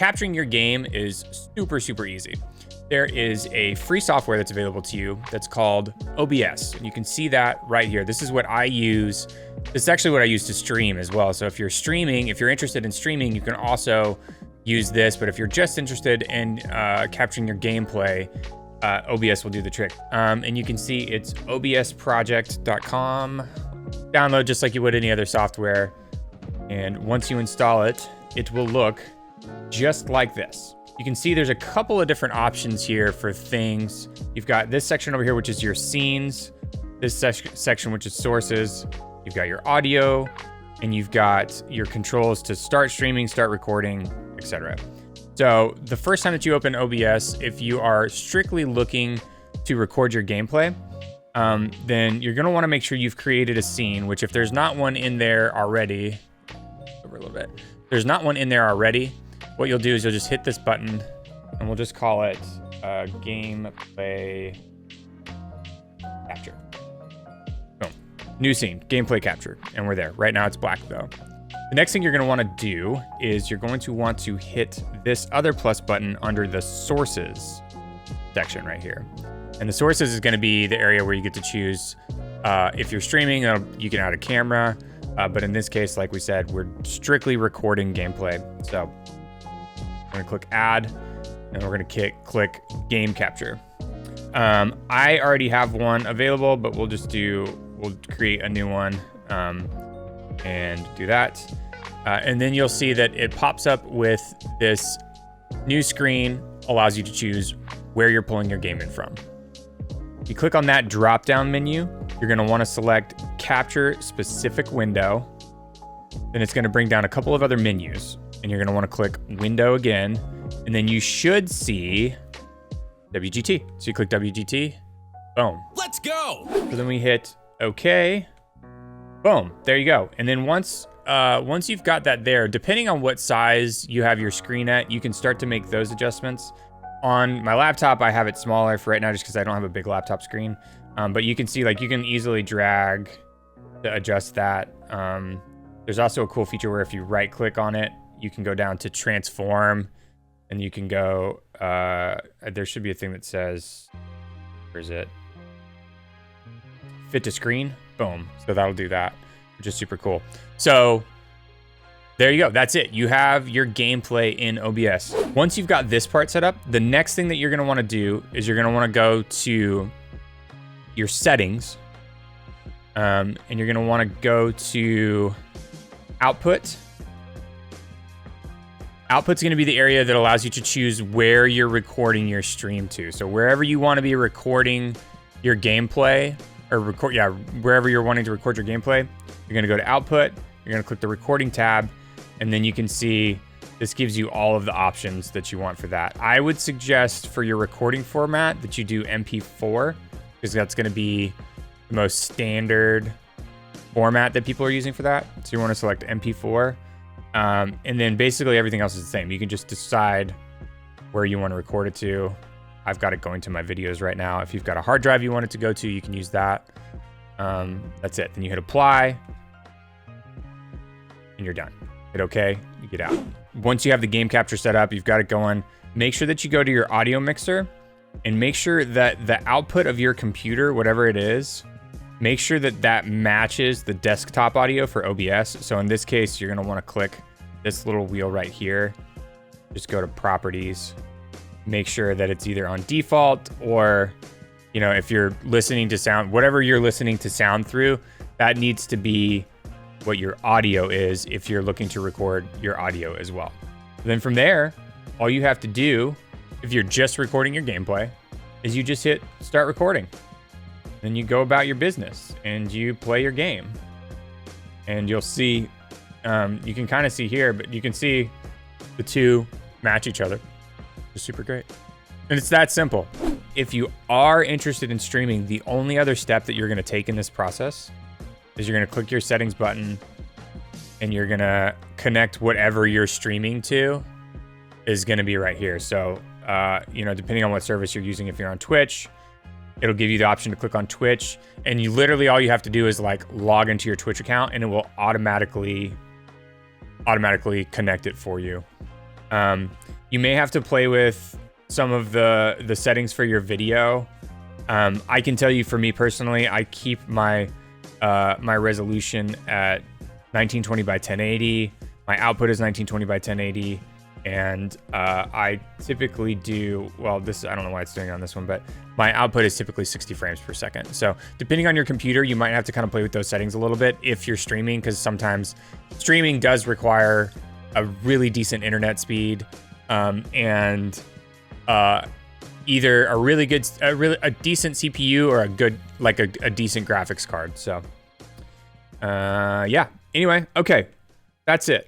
capturing your game is super, super easy. There is a free software that's available to you that's called OBS. You can see that right here. This is what I use. This is actually what I use to stream as well. So if you're streaming, if you're interested in streaming, you can also use this. But if you're just interested in capturing your gameplay, OBS will do the trick. And you can see it's obsproject.com. Download just like you would any other software. And once you install it, it will look just like this. You can see there's a couple of different options here for things. You've got this section over here, which is your scenes. This section, which is sources. You've got your audio, and you've got your controls to start streaming, start recording, etc. So the first time that you open OBS, if you are strictly looking to record your gameplay, then you're gonna wanna make sure you've created a scene, which if there's not one in there already, over a little bit, there's not one in there already, what you'll do is you'll just hit this button and we'll just call it gameplay capture. Boom. New scene, gameplay capture, and we're there. Right now it's black though. The next thing you're gonna wanna do is you're going to want to hit this other plus button under the sources section right here. And the sources is gonna be the area where you get to choose if you're streaming, you can add a camera, but in this case, like we said, we're strictly recording gameplay. So we're gonna click add, and we're gonna click game capture. I already have one available, but we'll create a new one and do that. And then you'll see that it pops up with this new screen, allows you to choose where you're pulling your game in from. You click on that drop-down menu, you're gonna wanna select capture specific window. Then it's gonna bring down a couple of other menus, and you're gonna wanna click window again, and then you should see WGT. So you click WGT, boom. Let's go! So then we hit okay, boom, there you go. And then once you've got that there, depending on what size you have your screen at, you can start to make those adjustments. On my laptop, I have it smaller for right now just because I don't have a big laptop screen. But you can see, like, you can easily drag to adjust that. There's also a cool feature where if you right click on it, you can go down to transform, and you can go, there should be a thing that says, where is it? Fit to screen, boom. So that'll do that, which is super cool. So there you go, that's it. You have your gameplay in OBS. Once you've got this part set up, the next thing that you're gonna wanna do is you're gonna wanna go to your settings, and you're gonna wanna go to output. Output's gonna be the area that allows you to choose where you're recording your stream to. So wherever you wanna be recording your gameplay, or wherever you're wanting to record your gameplay, you're gonna go to output, you're gonna click the recording tab, and then you can see this gives you all of the options that you want for that. I would suggest for your recording format that you do MP4, because that's gonna be the most standard format that people are using for that. So you wanna select MP4. And then basically everything else is the same. You can just decide where you want to record it to. I've got it going to my videos right now. If you've got a hard drive you want it to go to, you can use that. That's it. Then you hit apply and you're done. Hit okay, you get out. Once you have the game capture set up, you've got it going, make sure that you go to your audio mixer and make sure that the output of your computer, whatever it is, make sure that that matches the desktop audio for OBS. So in this case, you're gonna wanna click this little wheel right here. Just go to properties. Make sure that it's either on default or, you know, if you're listening to sound, whatever you're listening to sound through, that needs to be what your audio is if you're looking to record your audio as well. Then from there, all you have to do, if you're just recording your gameplay, is you just hit start recording. Then you go about your business and you play your game. And you'll see, you can kind of see here, but you can see the two match each other. It's super great. And it's that simple. If you are interested in streaming, the only other step that you're gonna take in this process is you're gonna click your settings button and you're gonna connect whatever you're streaming to is gonna be right here. So, you know, depending on what service you're using, if you're on Twitch, it'll give you the option to click on Twitch, and you literally, all you have to do is like log into your Twitch account and it will automatically connect it for you. You may have to play with some of the settings for your video. I can tell you, for me personally, I keep my my resolution at 1920 by 1080. My output is 1920 by 1080, and I typically do, well, this, I don't know why it's doing it on this one, but my output is typically 60 frames per second. So depending on your computer, you might have to kind of play with those settings a little bit if you're streaming, because sometimes streaming does require a really decent internet speed, and either a really good, a decent CPU or a good, like a decent graphics card. So yeah, anyway, okay, that's it.